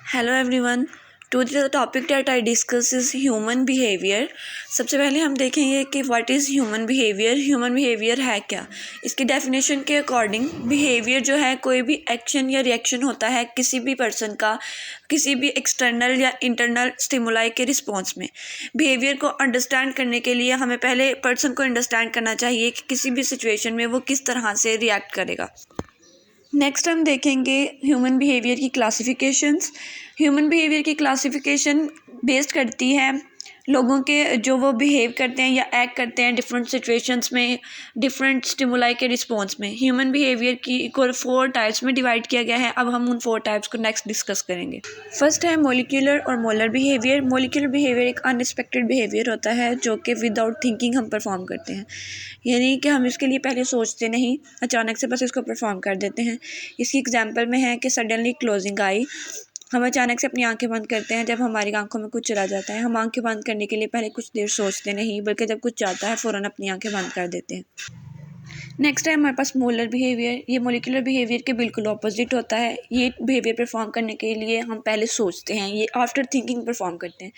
Hello everyone. Today the topic that I discuss is human behaviour. सबसे पहले हम देखेंगे कि what is human behaviour. Human behaviour है क्या। इसकी डेफिनेशन के अकॉर्डिंग बिहेवियर जो है कोई भी एक्शन या रिएक्शन होता है किसी भी पर्सन का किसी भी एक्सटर्नल या इंटरनल स्टिमुलाई के रिस्पॉन्स में। बिहेवियर को अंडरस्टैंड करने के लिए हमें पहले पर्सन को अंडरस्टैंड करना चाहिए कि किसी भी सिचुएशन में वो किस तरह से रिएक्ट करेगा। नेक्स्ट हम देखेंगे ह्यूमन बिहेवियर की क्लासिफिकेशंस। ह्यूमन बिहेवियर की क्लासिफिकेशन बेस्ड करती है लोगों के जो वो बिहेव करते हैं या एक्ट करते हैं डिफरेंट सिचुएशंस में डिफरेंट स्टिमुलाई के रिस्पॉन्स में। ह्यूमन बिहेवियर की को 4 टाइप्स में डिवाइड किया गया है। अब हम उन 4 टाइप्स को नेक्स्ट डिस्कस करेंगे। फर्स्ट है मॉलिक्यूलर और मोलर बिहेवियर। मॉलिक्यूलर बिहेवियर एक अनएक्सपेक्टेड बिहेवियर होता है जो कि विदाउट थिंकिंग हम परफॉर्म करते हैं, यानी कि हम इसके लिए पहले सोचते नहीं, अचानक से बस इसको परफॉर्म कर देते हैं। इसकी एग्जांपल में है कि सडनली क्लोजिंग आई। हम अचानक से अपनी आंखें बंद करते हैं जब हमारी आंखों में कुछ चला जाता है। हम आंखें बंद करने के लिए पहले कुछ देर सोचते नहीं, बल्कि जब कुछ जाता है फ़ौरन अपनी आंखें बंद कर देते हैं। नेक्स्ट है हमारे पास मोलर बिहेवियर। ये मोलिकुलर बिहेवियर के बिल्कुल ऑपोजिट होता है। ये बिहेवियर परफॉर्म करने के लिए हम पहले सोचते हैं, ये आफ्टर थिंकिंग परफॉर्म करते हैं।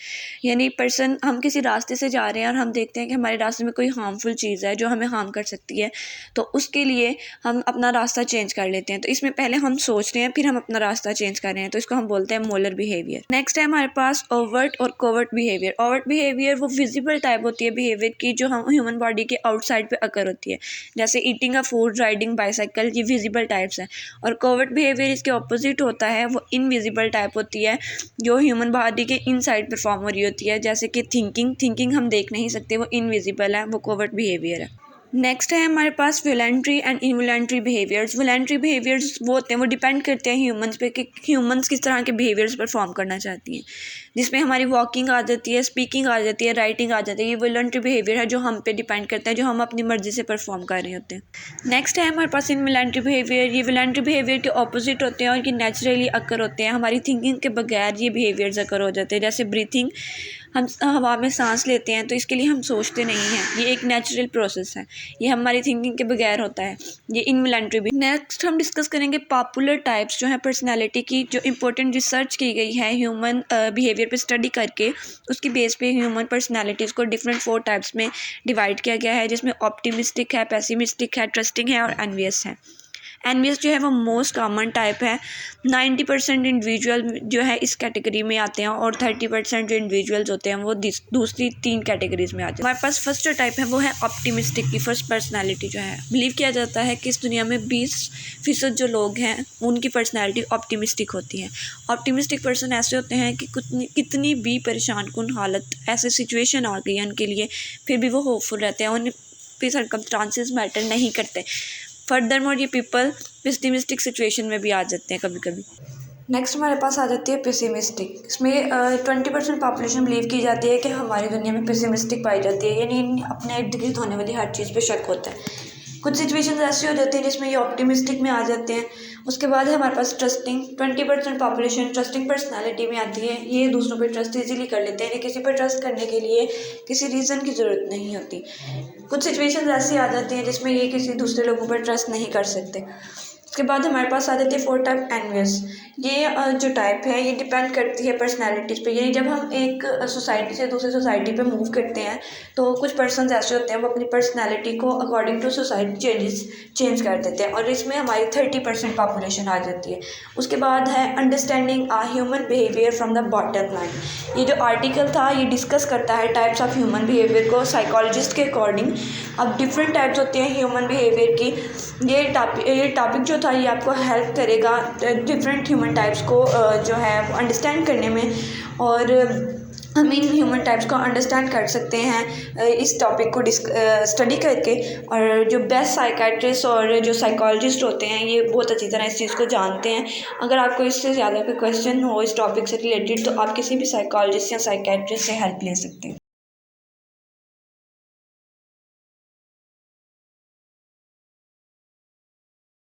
यानी पर्सन हम किसी रास्ते से जा रहे हैं और हम देखते हैं कि हमारे रास्ते में कोई हार्मफुल चीज़ है जो हमें हार्म कर सकती है, तो उसके लिए हम अपना रास्ता चेंज कर लेते हैं। तो इसमें पहले हम सोच रहे हैं फिर हम अपना रास्ता चेंज कर रहे हैं, तो इसको हम बोलते हैं मोलर बिहेवियर। नेक्स्ट है हमारे पास ओवर्ट और कोवर्ट बिहेवियर। ओवर्ट बिहेवियर वो विजिबल टाइप होती है बिहेवियर की जो हम ह्यूमन बॉडी के आउटसाइड पे अकर होती है, जैसे eating a food, riding bicycle. ये विजिबल टाइप्स हैं। और कोवर्ट बिहेवियर इसके ऑपोजिट होता है, वो इनविजिबल टाइप होती है जो ह्यूमन बॉडी के इनसाइड परफॉर्म हो रही होती है, जैसे कि थिंकिंग हम देख नहीं सकते, वो इनविजिबल है, वो कोवर्ट बिहेवियर है। नेक्स्ट है हमारे पास voluntary and involuntary behaviours. Voluntary behaviours वो होते हैं, वो डिपेंड करते हैं ह्यूमंस पे कि ह्यूमंस किस तरह के बिहेवियर्स परफॉर्म करना चाहती हैं, जिसमें हमारी वॉकिंग आ जाती है, स्पीकिंग आ जाती है, राइटिंग आ जाती है। ये वॉलंटरी बिहेवियर है जो हम पे डिपेंड करता है, जो हम अपनी मर्जी से परफॉर्म कर रहे होते हैं। नेक्स्ट है हमारे पास इनवॉलंटरी बिहेवियर। ये वॉलंटरी बिहेवियर के ऑपोजिट होते हैं और ये नेचुरली अकर होते हैं। हमारी थिंकिंग के बगैर ये बिहेवियर्स अकर हो जाते हैं, जैसे ब्रीथिंग। हम हवा में सांस लेते हैं तो इसके लिए हम सोचते नहीं हैं, ये एक नेचुरल प्रोसेस है, ये हमारी थिंकिंग के बगैर होता है, ये इनवॉलंटरी भी। नेक्स्ट हम डिस्कस करेंगे पॉपुलर टाइप्स जो है पर्सनालिटी की, जो इंपॉर्टेंट रिसर्च की गई है ह्यूमन बिहेवियर पे स्टडी करके। उसकी बेस पे ह्यूमन पर्सनालिटीज़ को डिफरेंट 4 टाइप्स में डिवाइड किया गया है, जिसमें ऑप्टिमिस्टिक है, पेसिमिस्टिक है, ट्रस्टिंग है और एनवियस है। एनवियस जो है वो मोस्ट कॉमन टाइप है। 90% इंडिविजुअल जो है इस कैटेगरी में आते हैं और 30% जो इंडिविजुअल्स होते हैं वो दूसरी 3 कैटेगरीज में आते हैं। हमारे पास फर्स्ट जो टाइप है वो है ऑप्टिमिस्टिक की। फर्स्ट पर्सनालिटी जो है, बिलीव किया जाता है कि इस दुनिया में 20% जो लोग हैं उनकी पर्सनैलिटी ऑप्टिमिस्टिक होती है। ऑप्टिमिस्टिक पर्सन ऐसे होते हैं कि कितनी भी परेशान कुन हालत, ऐसे सिचुएशन आ गई है उनके लिए, फिर भी वो होपफुल रहते हैं, उन पे सर्कमस्टांसेस मैटर नहीं करते। फर्दर मोर ये पीपल पेसिमिस्टिक सिचुएशन में भी आ जाते हैं कभी कभी। नेक्स्ट हमारे पास आ जाती है पेसिमिस्टिक। इसमें 20% पॉपुलेशन बिलीव की जाती है कि हमारी दुनिया में पेसिमिस्टिक पाई जाती है, यानी अपने इर्द गिर्द होने वाली हर चीज़ पे शक होता है। कुछ सिचुएशंस ऐसी हो जाती हैं जिसमें ये ऑप्टिमिस्टिक में आ जाते हैं। उसके बाद है हमारे पास ट्रस्टिंग। 20% पॉपुलेशन ट्रस्टिंग पर्सनालिटी में आती है। ये दूसरों पर ट्रस्ट इजीली कर लेते हैं, किसी पर ट्रस्ट करने के लिए किसी रीज़न की ज़रूरत नहीं होती। कुछ सिचुएशंस ऐसी आ जाती हैं जिसमें ये किसी दूसरे लोगों पर ट्रस्ट नहीं कर सकते। उसके बाद हमारे पास आ जाती है 4 टाइप एनवियस। ये जो टाइप है ये डिपेंड करती है पर्सनैलिटीज़ पे, यानी जब हम एक सोसाइटी से दूसरी सोसाइटी पे मूव करते हैं तो कुछ पर्सन्स ऐसे होते हैं वो अपनी पर्सनैलिटी को अकॉर्डिंग टू सोसाइटी चेंज कर देते हैं, और इसमें हमारी 30% पॉपुलेशन आ जाती है। उसके बाद है understanding a human behaviour from the bottom line. ये जो आर्टिकल था ये डिस्कस करता है टाइप्स ऑफ ह्यूमन बिहेवियर को साइकोलॉजिस्ट के अकॉर्डिंग। अब डिफरेंट टाइप्स होते हैं ह्यूमन बिहेवियर की। ये टॉपिक जो था ये आपको हेल्प करेगा डिफरेंट ह्यूमन टाइप्स को जो है वो अंडरस्टैंड करने में, और हम इन ह्यूमन टाइप्स को अंडरस्टैंड कर सकते हैं इस टॉपिक को स्टडी करके। और जो बेस्ट साइकेट्रिस्ट और जो साइकोलॉजिस्ट होते हैं ये बहुत अच्छी तरह इस चीज़ को जानते हैं। अगर आपको इससे ज़्यादा कोई क्वेश्चन हो इस टॉपिक से रिलेटेड तो आप किसी भी साइकोलॉजिस्ट या साइकेट्रिस्ट से हेल्प ले सकते हैं।